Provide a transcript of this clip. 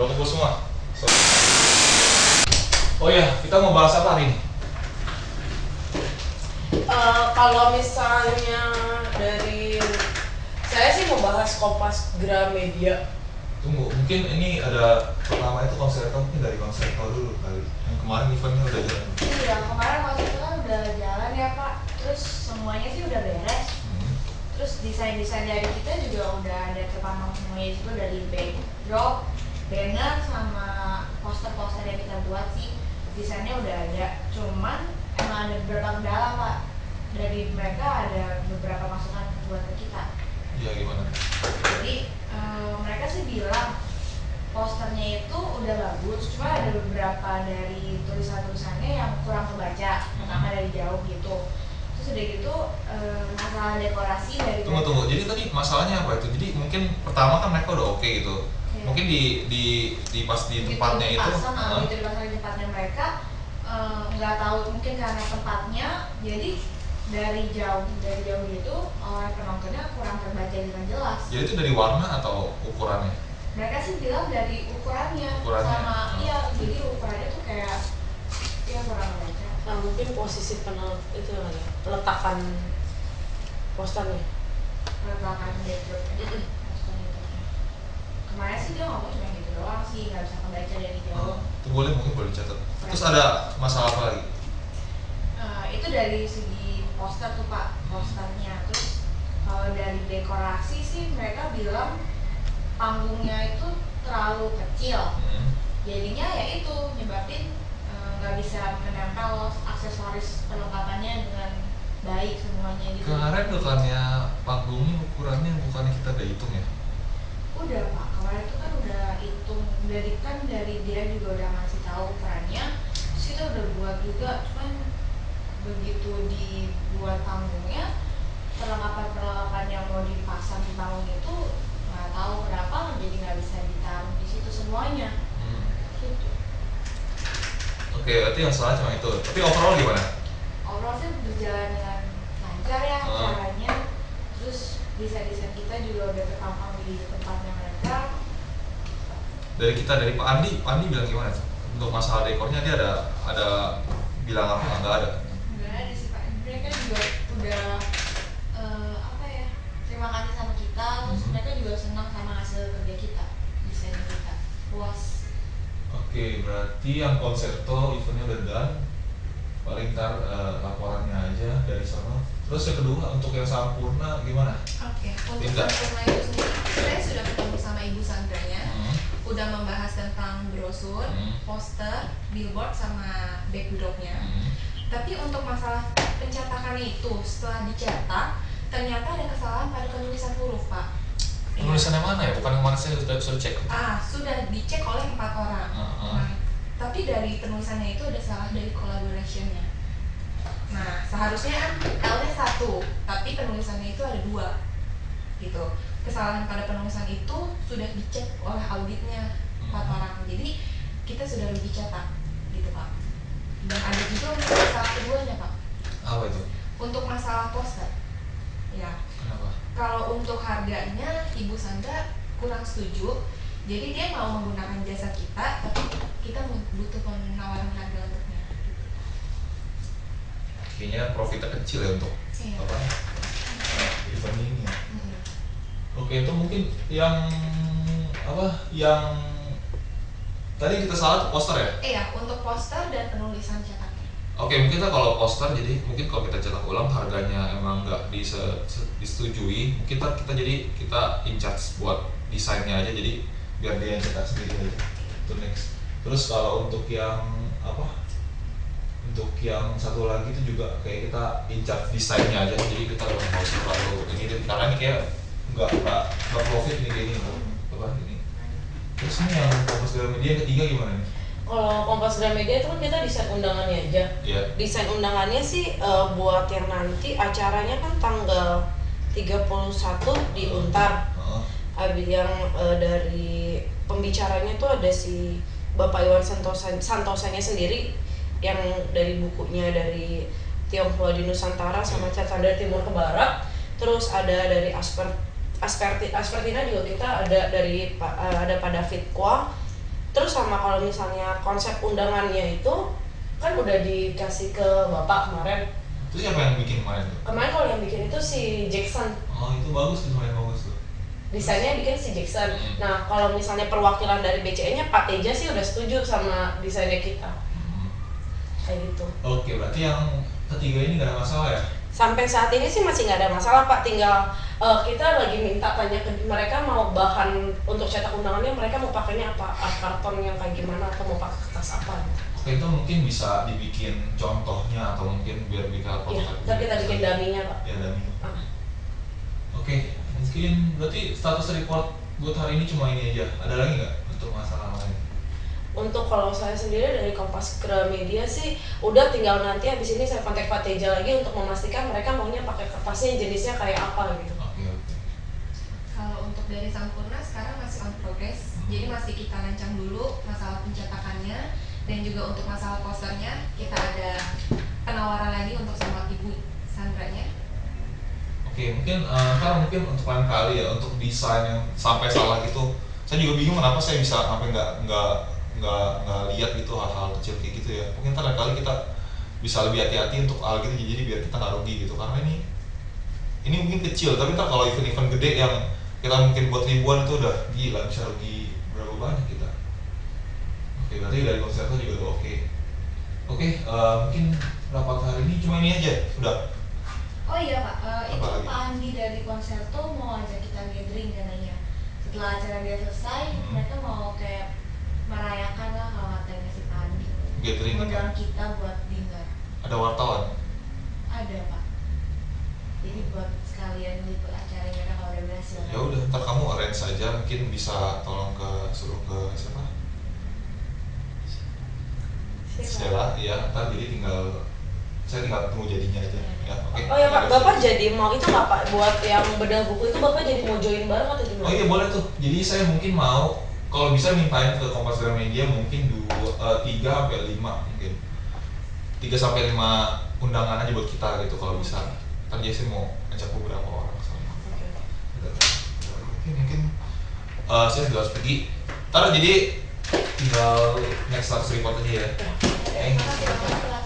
Udah kumpul semua. Oh iya, kita mau bahas apa hari ini? Kalau misalnya dari saya sih mau bahas Kompas Gramedia. Tunggu, mungkin ini ada pertama itu konser mungkin dari konser dulu kali. Yang kemarin eventnya udah jalan. Iya, kemarin waktu itu kan udah jalan ya Pak. Terus semuanya sih udah beres. Terus desain-desain dari kita juga udah ada terpantau semuanya juga dari backdrop, banner sama poster-poster yang kita buat sih desainnya udah ada. Cuman emang ada beberapa kendala Pak. Dari mereka ada beberapa masukan buat ke kita. Iya gimana? Jadi mereka sih bilang posternya itu udah bagus, cuma ada beberapa dari tulisan-tulisannya yang kurang kebaca, pertama dari jauh gitu. Terus udah gitu masalah dekorasi dari Tunggu. Jadi tadi masalahnya apa itu? Jadi mungkin pertama kan mereka udah oke gitu. Iya. Mungkin di pas di tempatnya itu. Gitu dipasang di tempatnya mereka nggak tahu mungkin karena tempatnya jadi dari jauh gitu oleh penontonnya kurang terbaca dengan jelas. Jadi itu dari warna atau ukurannya? Mereka sih bilang dari ukurannya. Sama iya, jadi ukurannya tuh kayak ya kurang terbaca. Nah, mungkin posisi itu ya, peletakan posternya. Peletakan backdrop kemarin sih dia ngomong cuma gitu doang sih, nggak bisa kebaca dari jauh. Itu mungkin boleh dicatat. Terus ada masalah apa lagi? Itu dari segi poster tuh Pak, posternya. Terus kalau dari dekorasi sih mereka bilang panggungnya itu terlalu kecil, jadinya ya itu nyebabin nggak bisa menempel aksesoris perlengkapannya dengan baik semuanya gitu. Kemarin bukannya panggungnya ukurannya bukannya kita udah hitung ya? Udah Pak, kemarin itu kan udah hitung, dari dia juga udah ngasih tahu ukurannya. Terus kita udah buat juga, cuman begitu dibuat panggungnya, perlengkapan yang mau dipasang di panggung itu nggak tahu kenapa jadi nggak bisa ditaruh di situ semuanya. Gitu. Oke, berarti yang salah cuma itu. Tapi overall gimana? Overall sih berjalan dengan lancar ya caranya. Terus desain-desain kita juga udah terpampang di tempatnya mereka. Dari Pak Andi bilang gimana? Untuk masalah dekornya dia ada bilang apa? Nggak ada. Nggak ada sih Pak. Mereka juga udah terima kasih sama kita. Terus mereka juga senang sama hasil kerja kita, desain kita puas. Oke, berarti yang konserto eventnya udah done. Paling ntar laporannya aja dari sana. Terus yang kedua untuk yang Sampurna gimana? Oke, untuk Sampurna itu sendiri saya sudah ketemu sama Ibu Sandranya, udah membahas tentang brosur, poster, billboard sama backdropnya. Tapi untuk masalah pencetakannya itu setelah dicetak ternyata ada kesalahan pada penulisan huruf Pak. Penulisannya mana ya? Bukan kemarin saya sudah cek. Sudah dicek oleh 4 orang. Nah, tapi dari penulisannya itu ada salah dari collaboration-nya. Nah, seharusnya kan L-nya 1, tapi penulisannya itu ada 2 gitu. Kesalahan pada penulisan itu sudah dicek oleh auditnya 4 orang. Jadi kita sudah rugi cetak gitu Pak. Dan ada juga untuk masalah keduanya Pak. Apa itu? Untuk masalah poster. Ya. Kenapa? Kalau untuk harganya Ibu Sandra kurang setuju. Jadi dia mau menggunakan jasa kita, tapi kita butuh penawaran harga untuknya. Kayaknya profitnya kecil ya untuk apa? Event ini ya. Oke, itu mungkin yang apa? Yang tadi kita salah poster ya? Iya, untuk poster dan penulisan cetaknya. Oke, mungkin kita kalau poster jadi mungkin kalau kita cetak ulang harganya emang nggak disetujui, mungkin kita jadi kita in charge buat desainnya aja, jadi biar dia yang cetak sendiri aja. Itu next. Terus kalau untuk yang apa? Untuk yang satu lagi itu juga kayak kita in charge desainnya aja, jadi kita nggak usah terlalu ini karena ini kayak nggak profit nih kayak gini apa ini. Terus ini yang Kompas Gramedia yang ketiga gimana nih? Kalau Kompas Gramedia itu kan kita desain undangannya aja. Yeah. Desain undangannya sih buat yang nanti acaranya kan tanggal 31 di Untar. Habis yang dari pembicaranya tuh ada si Bapak Iwan Santosanya sendiri yang dari bukunya dari Tionghoa di Nusantara sama Catatan dari Timur ke Barat. Terus ada dari Aspertina juga kita ada dari ada Pak David Kwa. Terus sama kalau misalnya konsep undangannya itu kan udah dikasih ke Bapak kemarin. Itu siapa yang bikin kemarin tuh? Kemarin kalau yang bikin itu si Jackson. Oh itu bagus tuh, kemarin bagus tuh. Desainnya bikin si Jackson. Nah kalau misalnya perwakilan dari BCE-nya Pak Teja sih udah setuju sama desainnya kita. Kayak gitu. Oke, berarti yang ketiga ini gak ada masalah ya? Sampai saat ini sih masih nggak ada masalah Pak, tinggal kita lagi minta tanya ke mereka mau bahan untuk cetak undangannya mereka mau pakainya apa, karton yang kayak gimana atau mau pakai kertas apa gitu. Oke, itu mungkin bisa dibikin contohnya atau mungkin biar bisa Iya, ntar kita bikin daminya Pak. Ya, dami. Oke, mungkin berarti status report buat hari ini cuma ini aja. Ada lagi nggak untuk masalah lain? Untuk kalau saya sendiri dari Kompas Gramedia sih udah tinggal nanti habis ini saya kontak Pak Teja lagi untuk memastikan mereka maunya pakai kertasnya jenisnya kayak apa gitu. Oke. Kalau untuk dari Sampurna sekarang masih on progress, jadi masih kita rancang dulu masalah pencetakannya dan juga untuk masalah posternya kita ada penawaran lagi untuk sama Ibu Sandranya. Oke, mungkin mungkin untuk lain kali ya untuk desain yang sampai salah gitu. Saya juga bingung kenapa saya bisa sampai nggak lihat gitu hal-hal kecil kayak gitu ya. Mungkin ntar lain kali kita bisa lebih hati-hati untuk hal gitu jadi biar kita nggak rugi gitu, karena ini mungkin kecil tapi ntar kalau event-event gede yang kita mungkin buat ribuan itu udah gila bisa rugi berapa banyak kita. Oke, berarti dari konsernya juga udah oke. Mungkin rapat hari ini cuma ini aja sudah. Oh iya Pak, itu lagi? Pak Andi dari Konserto mau ajak kita gathering katanya. Setelah acara dia selesai, mereka mau kayak merayakan lah kalau katanya si Pak Andi. Gathering gitu. Undang kita buat dinner. Ada wartawan. Ada Pak. Jadi buat sekalian liput acaranya mereka kalau udah berhasil. Ya udah, ntar kamu arrange saja, mungkin bisa tolong suruh ke siapa? Stella, ya. Ntar jadi saya tinggal tunggu jadinya aja. Ya, oke. Oh ya Pak, Bapak jadi mau itu nggak Pak buat yang bedah buku itu Bapak jadi mau join bareng atau gimana? Oh iya boleh tuh. Jadi saya mungkin mau kalau bisa mintain ke Kompas Gramedia mungkin 3 sampai 5 mungkin. 3 sampai 5 undangan aja buat kita gitu kalau bisa. Ntar Jason mau ajak beberapa orang sama. Oke, mungkin saya sudah harus pergi. Ntar jadi tinggal next status report aja ya. Terima kasih Pak.